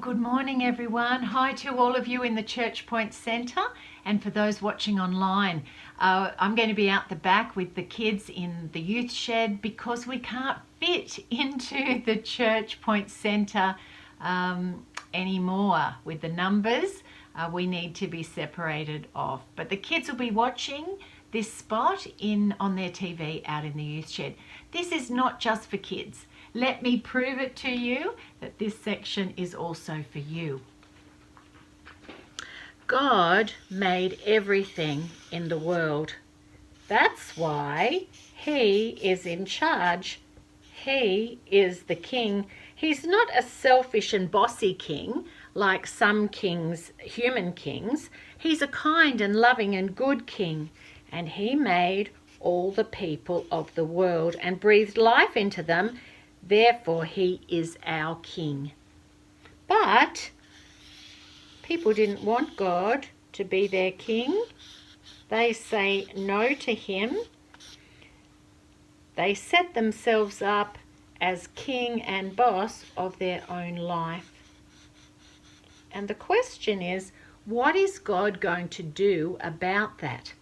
Good morning everyone. Hi to all of you in the Church Point Centre and for those watching online. I'm going to be out the back with the kids in the youth shed because we can't fit into the Church Point Centre anymore with the numbers. We need to be separated off. But the kids will be watching this spot on their TV out in the youth shed. This is not just for kids. Let me prove it to you that this section is also for you. God made everything in the world. That's why He is in charge. He is the king. He's not a selfish and bossy king like some kings, human kings. He's a kind and loving and good king. And He made all the people of the world and breathed life into them. Therefore, He is our king. But people didn't want God to be their king. They say no to Him. They set themselves up as king and boss of their own life. And the question is, what is God going to do about that?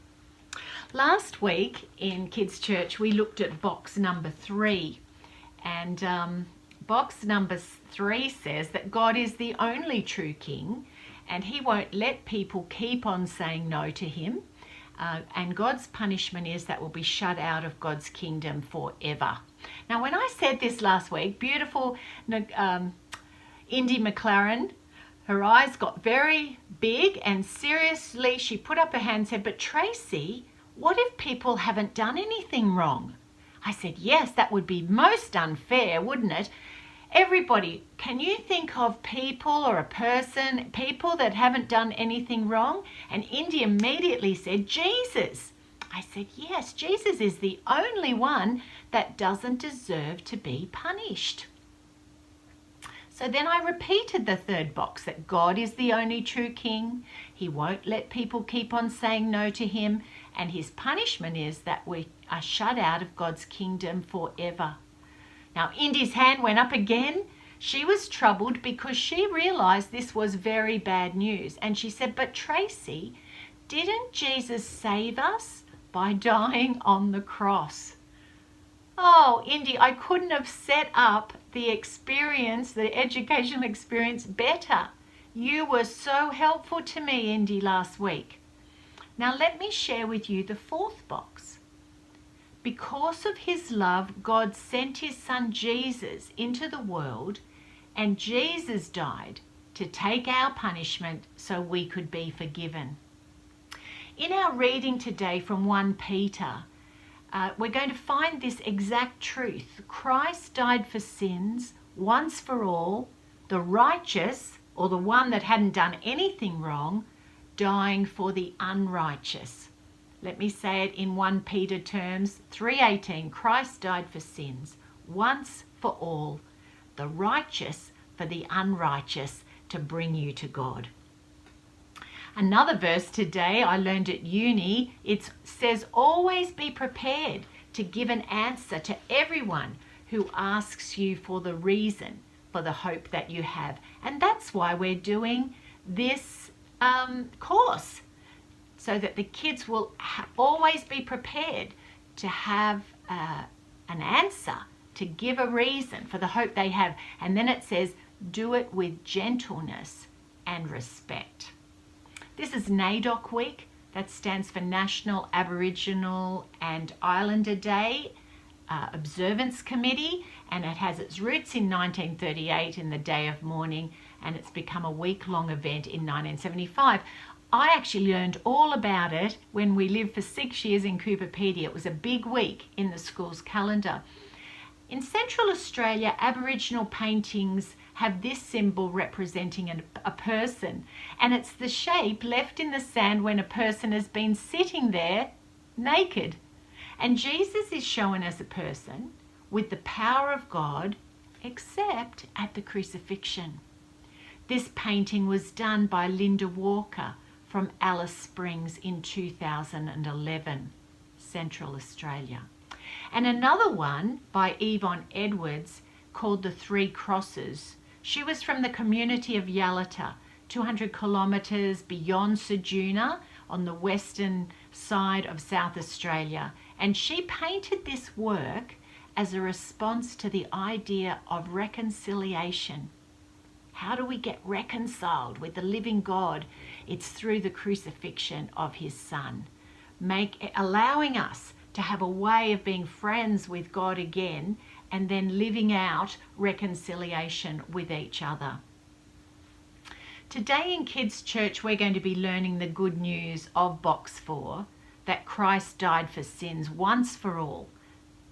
Last week in Kids Church, we looked at box number 3. And box number 3 says that God is the only true king and He won't let people keep on saying no to Him. And God's punishment is that we'll be shut out of God's kingdom forever. Now, when I said this last week, beautiful Indy McLaren, her eyes got very big and seriously she put up her hand and said, "But Tracey, what if people haven't done anything wrong?" I said, yes, that would be most unfair, wouldn't it? Everybody, can you think of people or a person, people that haven't done anything wrong? And Indy immediately said, Jesus. I said, yes, Jesus is the only one that doesn't deserve to be punished. So then I repeated the third box, that God is the only true king. He won't let people keep on saying no to Him. And His punishment is that we are shut out of God's kingdom forever. Now, Indy's hand went up again. She was troubled because she realized this was very bad news. And she said, "But Tracey, didn't Jesus save us by dying on the cross?" Oh, Indy, I couldn't have set up the experience, the educational experience better. You were so helpful to me, Indy, last week. Now let me share with you the fourth box. Because of His love, God sent His Son Jesus into the world, and Jesus died to take our punishment so we could be forgiven. In our reading today from 1 Peter, we're going to find this exact truth. Christ died for sins once for all, the righteous, or the one that hadn't done anything wrong, dying for the unrighteous. Let me say it in 1 Peter terms, 3:18. Christ died for sins once for all, the righteous for the unrighteous, to bring you to God. Another verse today I learned at uni, it says, always be prepared to give an answer to everyone who asks you for the reason for the hope that you have. And that's why we're doing this course, so that the kids will always be prepared to have an answer, to give a reason for the hope they have. And then it says, do it with gentleness and respect. This is NAIDOC Week. That stands for National Aboriginal and Islander Day Observance Committee, and it has its roots in 1938 in the Day of Mourning, and it's become a week-long event in 1975. I actually learned all about it when we lived for 6 years in Cooperpedia. It was a big week in the school's calendar. In Central Australia, Aboriginal paintings have this symbol representing a person, and it's the shape left in the sand when a person has been sitting there naked. And Jesus is shown as a person with the power of God, except at the crucifixion. This painting was done by Linda Walker from Alice Springs in 2011, Central Australia. And another one by Yvonne Edwards called The Three Crosses She was from the community of Yalata, 200 kilometres beyond Ceduna on the western side of South Australia. And she painted this work as a response to the idea of reconciliation. How do we get reconciled with the living God? It's through the crucifixion of his son, allowing us to have a way of being friends with God again and then living out reconciliation with each other. Today in Kids Church, we're going to be learning the good news of Box 4, that Christ died for sins once for all,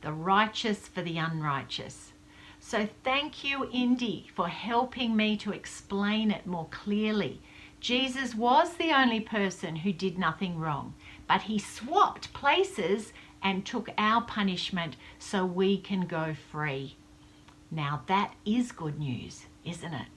the righteous for the unrighteous. So thank you, Indy, for helping me to explain it more clearly. Jesus was the only person who did nothing wrong, but he swapped places and took our punishment so we can go free. Now that is good news, isn't it?